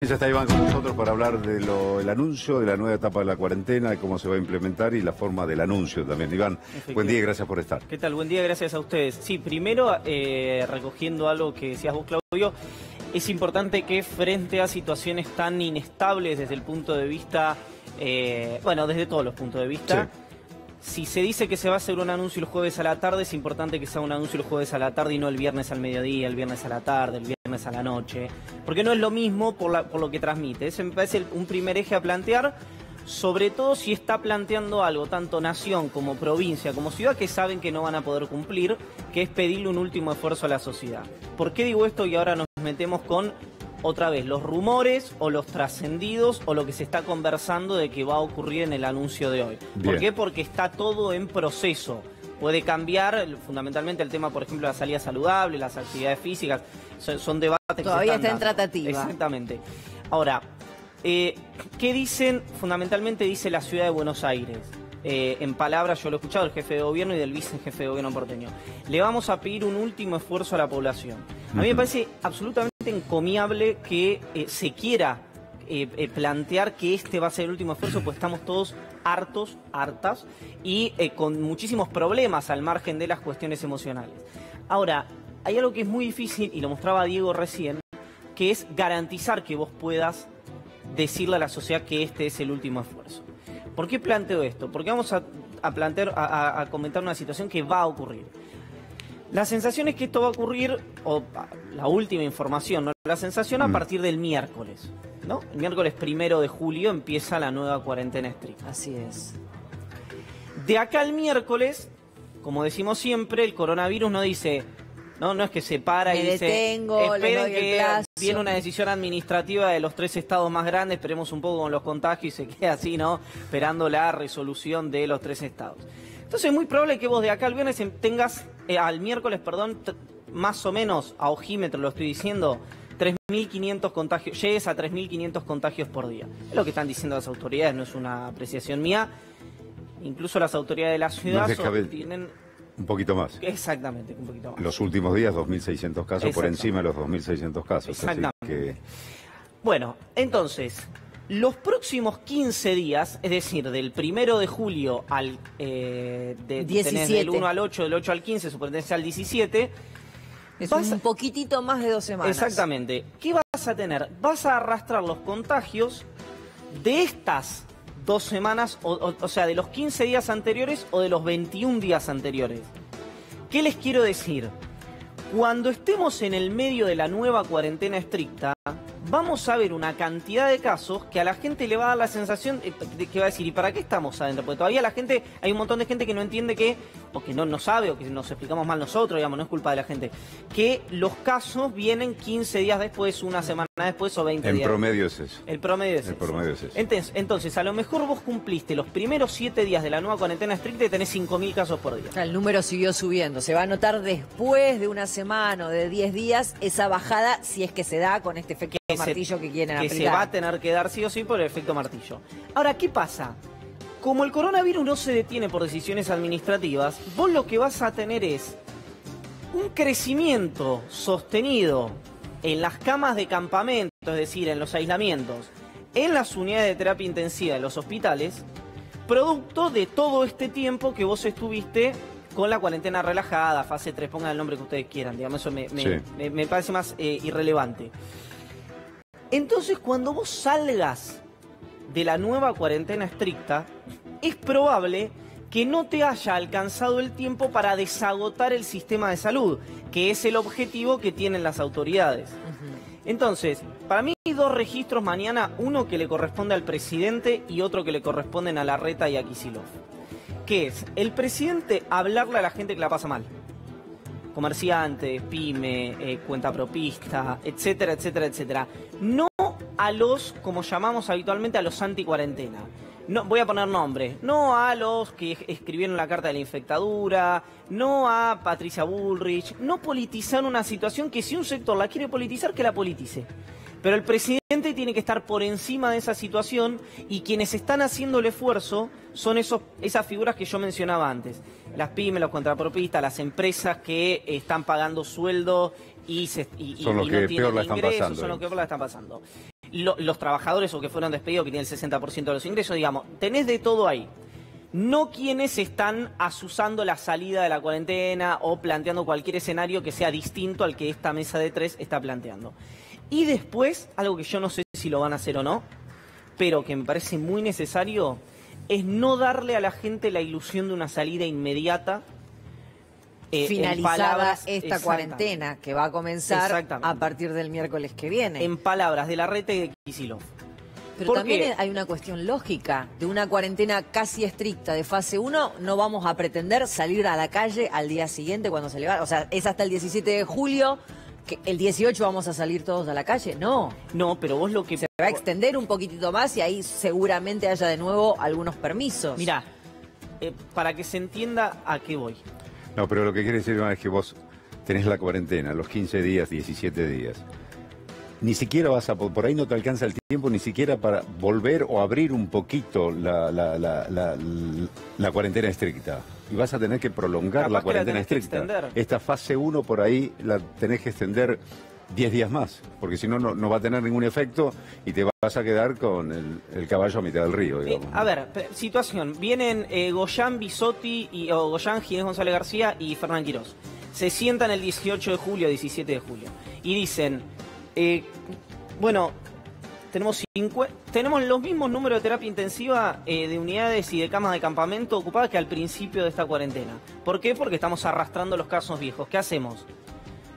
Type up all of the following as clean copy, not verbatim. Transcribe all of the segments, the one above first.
Ya está Iván con nosotros para hablar del anuncio de la nueva etapa de la cuarentena, de cómo se va a implementar y la forma del anuncio también. Iván, buen día y gracias por estar. ¿Qué tal? Buen día, gracias a ustedes. Sí, primero, recogiendo algo que decías vos, Claudio, es importante que frente a situaciones tan inestables desde el punto de vista, bueno, desde todos los puntos de vista, sí. Si se dice que se va a hacer un anuncio el jueves a la tarde, es importante que sea un anuncio el jueves a la tarde y no el viernes al mediodía, el viernes a la tarde, el viernes a la noche. Porque no es lo mismo por lo que transmite. Ese me parece un primer eje a plantear, sobre todo si está planteando algo, tanto nación como provincia, como ciudad, que saben que no van a poder cumplir, que es pedirle un último esfuerzo a la sociedad. ¿Por qué digo esto? Y ahora nos metemos con, otra vez, los rumores o los trascendidos o lo que se está conversando de que va a ocurrir en el anuncio de hoy. Bien. ¿Por qué? Porque está todo en proceso. Puede cambiar, fundamentalmente el tema, por ejemplo, la salida saludable, las actividades físicas, son debates que todavía se están está en tratativa. Exactamente. Ahora, ¿qué dicen? Fundamentalmente dice la ciudad de Buenos Aires. En palabras, yo lo he escuchado del jefe de gobierno y del vicejefe de gobierno porteño. Le vamos a pedir un último esfuerzo a la población. A mí me parece absolutamente encomiable que se quiera plantear que este va a ser el último esfuerzo, pues estamos todos hartas y con muchísimos problemas al margen de las cuestiones emocionales. Ahora, hay algo que es muy difícil, y lo mostraba Diego recién, que es garantizar que vos puedas decirle a la sociedad que este es el último esfuerzo. ¿Por qué planteo esto? Porque vamos a comentar una situación que va a ocurrir. La sensación es que esto va a ocurrir, o la última información, ¿no? La sensación a partir del miércoles, ¿no? El miércoles 1 de julio empieza la nueva cuarentena estricta. Así es. De acá al miércoles, como decimos siempre, el coronavirus no dice, no es que se para y dice, esperen que viene una decisión administrativa de los 3 estados más grandes, esperemos un poco con los contagios y se queda así, ¿no? Esperando la resolución de los 3 estados. Entonces es muy probable que vos de acá al viernes tengas, al miércoles, perdón, más o menos, a ojímetro lo estoy diciendo, 3.500 contagios, llegues a 3.500 contagios por día. Es lo que están diciendo las autoridades, no es una apreciación mía. Incluso las autoridades de la ciudad tienen... Un poquito más. Exactamente, un poquito más. Los últimos días, 2.600 casos, por encima de los 2.600 casos. Exactamente. Así que... Bueno, entonces, los próximos 15 días, es decir, del 1 de julio al 17. Del 1 al 8, del 8 al 15, suponete al 17... Es un poquitito más de 2 semanas. Exactamente. ¿Qué vas a tener? Vas a arrastrar los contagios de estas 2 semanas, o sea, de los 15 días anteriores o de los 21 días anteriores. ¿Qué les quiero decir? Cuando estemos en el medio de la nueva cuarentena estricta, vamos a ver una cantidad de casos que a la gente le va a dar la sensación de que va a decir, ¿y para qué estamos adentro? Porque todavía la gente, hay un montón de gente que no entiende que, o que no sabe, o que nos explicamos mal nosotros, digamos, no es culpa de la gente, que los casos vienen 15 días después, una semana después o 20 días. En promedio es eso. El promedio es eso. El promedio es eso. Entonces, a lo mejor vos cumpliste los primeros 7 días de la nueva cuarentena estricta y tenés 5.000 casos por día. El número siguió subiendo. Se va a notar después de una semana o de 10 días esa bajada, si es que se da con este efecto martillo que quieren aplicar. Que se va a tener que dar sí o sí por el efecto martillo. Ahora, ¿qué pasa? Como el coronavirus no se detiene por decisiones administrativas, vos lo que vas a tener es un crecimiento sostenido en las camas de campamento, es decir, en los aislamientos, en las unidades de terapia intensiva de los hospitales, producto de todo este tiempo que vos estuviste con la cuarentena relajada, fase 3, pongan el nombre que ustedes quieran, digamos, eso me parece más irrelevante. Entonces, cuando vos salgas de la nueva cuarentena estricta, es probable que no te haya alcanzado el tiempo para desagotar el sistema de salud, que es el objetivo que tienen las autoridades. Entonces, para mí hay 2 registros mañana, uno que le corresponde al presidente y otro que le corresponden a Larreta y a Kicillof. Que es, el presidente hablarle a la gente que la pasa mal. Comerciante, pyme, cuenta propista, etcétera, etcétera, etcétera. No a los, como llamamos habitualmente, a los anti-cuarentena. No, voy a poner nombres. No a los que escribieron la carta de la infectadura, no a Patricia Bullrich. No politizar una situación que si un sector la quiere politizar, que la politice. Pero el presidente tiene que estar por encima de esa situación y quienes están haciendo el esfuerzo son esas figuras que yo mencionaba antes. Las pymes, los contrapropistas, las empresas que están pagando sueldo y no tienen ingresos, son los que peor la están pasando. los trabajadores o que fueron despedidos, que tienen el 60% de los ingresos, digamos, tenés de todo ahí. No quienes están asusando la salida de la cuarentena o planteando cualquier escenario que sea distinto al que esta mesa de 3 está planteando. Y después, algo que yo no sé si lo van a hacer o no, pero que me parece muy necesario, es no darle a la gente la ilusión de una salida inmediata. Finalizada esta cuarentena, que va a comenzar a partir del miércoles que viene. En palabras de Larreta y de Kicillof. Pero también hay una cuestión lógica. De una cuarentena casi estricta de fase 1, no vamos a pretender salir a la calle al día siguiente cuando se levanta. O sea, es hasta el 17 de julio, que el 18 vamos a salir todos a la calle. No. No, pero vos lo que... Se va a extender un poquitito más y ahí seguramente haya de nuevo algunos permisos. Mirá, para que se entienda a qué voy. No, pero lo que quiere decir es que vos tenés la cuarentena, los 15 días, 17 días. Ni siquiera vas a, por ahí no te alcanza el tiempo ni siquiera para volver o abrir un poquito la cuarentena estricta. Y vas a tener que prolongar la cuarentena estricta. Esta fase 1 por ahí la tenés que extender 10 días más, porque si no, no va a tener ningún efecto y te vas a quedar con el caballo a mitad del río, digamos. A ver, situación. Vienen Goyán, Bisotti, o Goyán, Ginés González García y Fernán Quirós. Se sientan el 18 de julio, 17 de julio. Y dicen... bueno, tenemos los mismos números de terapia intensiva de unidades y de camas de campamento ocupadas que al principio de esta cuarentena. ¿Por qué? Porque estamos arrastrando los casos viejos. ¿Qué hacemos?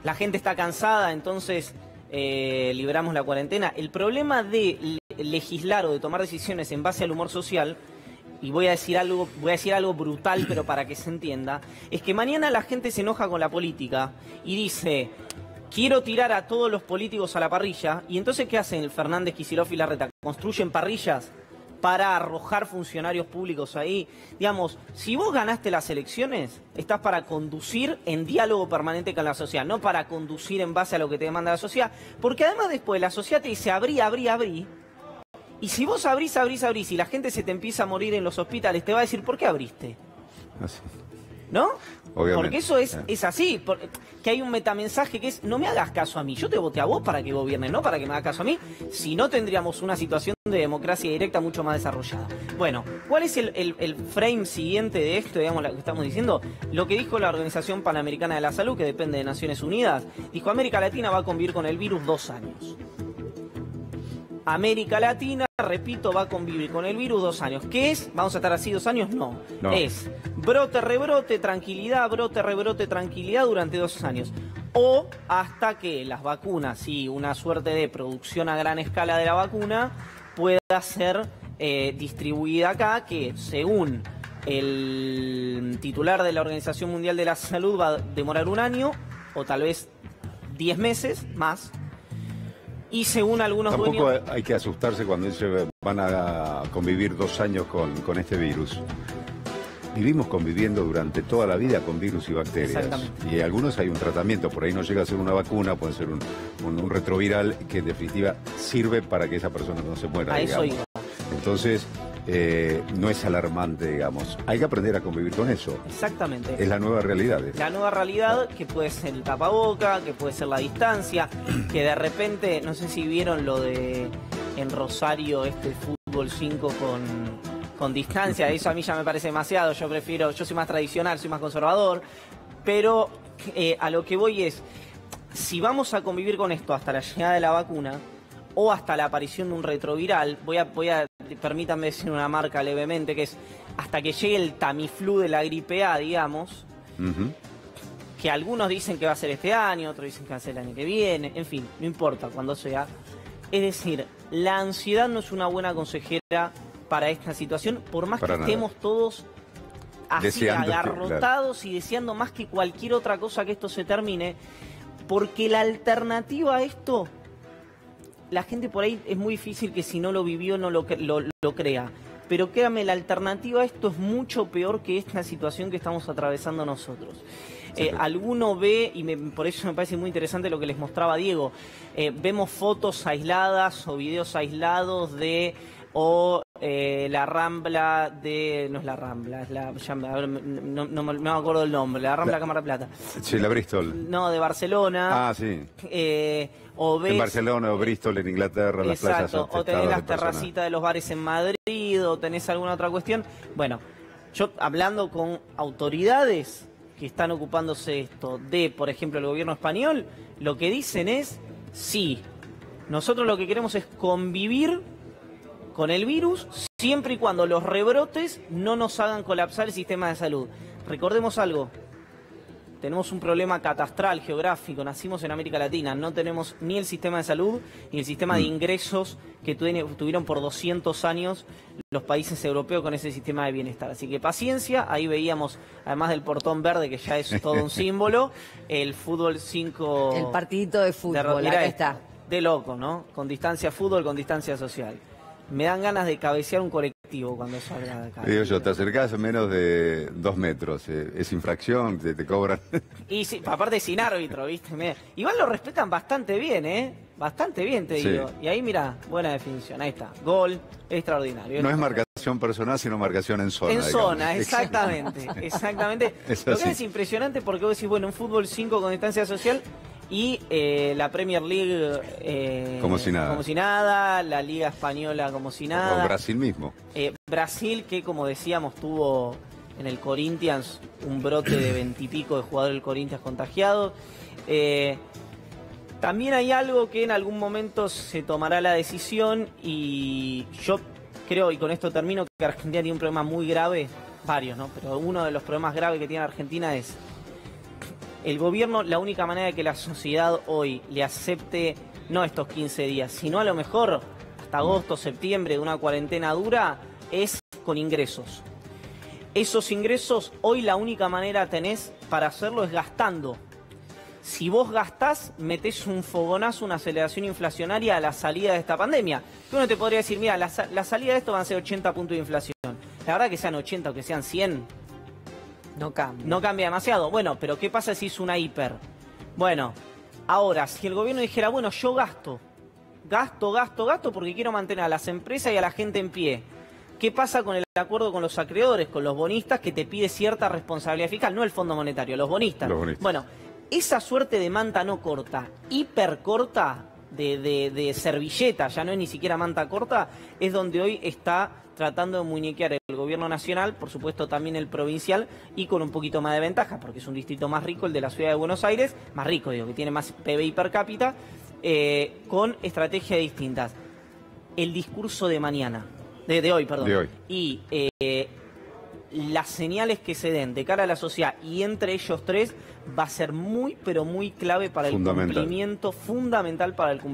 La gente está cansada, entonces liberamos la cuarentena. El problema de legislar o de tomar decisiones en base al humor social, y voy a decir algo brutal, pero para que se entienda, es que mañana la gente se enoja con la política y dice... Quiero tirar a todos los políticos a la parrilla. ¿Y entonces qué hacen el Fernández, Kicillof y Larreta? ¿Construyen parrillas para arrojar funcionarios públicos ahí? Digamos, si vos ganaste las elecciones, estás para conducir en diálogo permanente con la sociedad, no para conducir en base a lo que te demanda la sociedad. Porque además después la sociedad te dice abrí. Y si vos abrís y la gente se te empieza a morir en los hospitales, te va a decir, ¿por qué abriste? Así. ¿No? Obviamente. Porque eso es así, que hay un metamensaje que es, no me hagas caso a mí, yo te voté a vos para que gobiernes, no para que me hagas caso a mí, si no tendríamos una situación de democracia directa mucho más desarrollada. Bueno, ¿cuál es el frame siguiente de esto, digamos, lo que estamos diciendo? Lo que dijo la Organización Panamericana de la Salud, que depende de Naciones Unidas, dijo, América Latina va a convivir con el virus 2 años. América Latina, repito, va a convivir con el virus 2 años. ¿Qué es? ¿Vamos a estar así 2 años? No. Es brote, rebrote, tranquilidad, brote, rebrote, tranquilidad durante 2 años. O hasta que las vacunas y una suerte de producción a gran escala de la vacuna pueda ser distribuida acá, que según el titular de la Organización Mundial de la Salud va a demorar 1 año o tal vez 10 meses más. Y según algunos Tampoco dueños... hay que asustarse cuando van a convivir 2 años con este virus. Vivimos conviviendo durante toda la vida con virus y bacterias. Y algunos hay un tratamiento, por ahí no llega a ser una vacuna, puede ser un retroviral que en definitiva sirve para que esa persona no se muera. Entonces, no es alarmante, digamos. Hay que aprender a convivir con eso. Exactamente. Es la nueva realidad. La nueva realidad, que puede ser el tapaboca, que puede ser la distancia, que de repente, no sé si vieron lo de en Rosario, fútbol 5 con distancia. Eso a mí ya me parece demasiado. Yo soy más tradicional, soy más conservador. Pero a lo que voy es, si vamos a convivir con esto hasta la llegada de la vacuna, o hasta la aparición de un retroviral, permítanme decir una marca levemente, que es hasta que llegue el Tamiflu de la gripe A, digamos, que algunos dicen que va a ser este año, otros dicen que va a ser el año que viene, en fin, no importa cuando sea. Es decir, la ansiedad no es una buena consejera para esta situación, por más que estemos todos así agarrotados y deseando más que cualquier otra cosa que esto se termine, porque la alternativa a esto... La gente por ahí es muy difícil que si no lo vivió no lo crea. Pero créame, la alternativa a esto es mucho peor que esta situación que estamos atravesando nosotros. Alguno ve, y por eso me parece muy interesante lo que les mostraba Diego, vemos fotos aisladas o videos aislados de o la Rambla de... No es la Rambla, es la... no me acuerdo del nombre, la Rambla Cámara Plata. Sí, la Bristol. No, de Barcelona. Ah, sí. O ves, en Barcelona o Bristol, en Inglaterra, las playas. Exacto, o tenés las terracitas de los bares en Madrid, o tenés alguna otra cuestión. Bueno, yo hablando con autoridades que están ocupándose esto de, por ejemplo, el gobierno español, lo que dicen es, sí, nosotros lo que queremos es convivir con el virus siempre y cuando los rebrotes no nos hagan colapsar el sistema de salud. Recordemos algo, tenemos un problema catastral geográfico, nacimos en América Latina, no tenemos ni el sistema de salud ni el sistema de ingresos que tuvieron por 200 años los países europeos con ese sistema de bienestar. Así que paciencia, ahí veíamos, además del portón verde, que ya es todo un símbolo, el fútbol 5... El partidito de fútbol, acá está. De loco, ¿no? Con distancia fútbol, con distancia social. Me dan ganas de cabecear un colectivo cuando salga de acá. Digo yo, te acercás a menos de 2 metros, es infracción, te cobran. Y sí, aparte sin árbitro, ¿viste? Igual lo respetan bastante bien, ¿eh? Bastante bien, te digo. Sí. Y ahí, mira, buena definición, ahí está. Gol, extraordinario. No es marcación personal, sino marcación en zona. En zona, exactamente. Exactamente. Lo que es impresionante porque vos decís, bueno, un fútbol 5 con distancia social... Y la Premier League como si nada. Como si nada, la Liga Española como si nada. Con Brasil mismo. Brasil, que como decíamos, tuvo en el Corinthians un brote de 20 y pico de jugadores del Corinthians contagiados. También hay algo que en algún momento se tomará la decisión y yo creo, y con esto termino, que Argentina tiene un problema muy grave, varios, ¿no? Pero uno de los problemas graves que tiene Argentina es... El gobierno, la única manera de que la sociedad hoy le acepte, no estos 15 días, sino a lo mejor hasta agosto, septiembre de una cuarentena dura, es con ingresos. Esos ingresos, hoy la única manera tenés para hacerlo es gastando. Si vos gastás, metés un fogonazo, una aceleración inflacionaria a la salida de esta pandemia. Que uno te podría decir, mira, la salida de esto van a ser 80 puntos de inflación. La verdad que sean 80 o que sean 100... No cambia. No cambia demasiado. Bueno, pero ¿qué pasa si es una hiper? Bueno, ahora, si el gobierno dijera, bueno, yo gasto porque quiero mantener a las empresas y a la gente en pie. ¿Qué pasa con el acuerdo con los acreedores, con los bonistas, que te pide cierta responsabilidad fiscal? No el Fondo Monetario, los bonistas. Bueno, esa suerte de manta no corta, hiper corta, de servilleta, ya no es ni siquiera manta corta, es donde hoy está tratando de muñequear el gobierno nacional, por supuesto también el provincial, y con un poquito más de ventaja, porque es un distrito más rico, el de la ciudad de Buenos Aires, más rico, digo, que tiene más PBI per cápita, con estrategias distintas. El discurso de mañana, de hoy, perdón, de hoy. Y las señales que se den de cara a la sociedad y entre ellos tres va a ser muy, pero muy clave para el cumplimiento, fundamental para el cumplimiento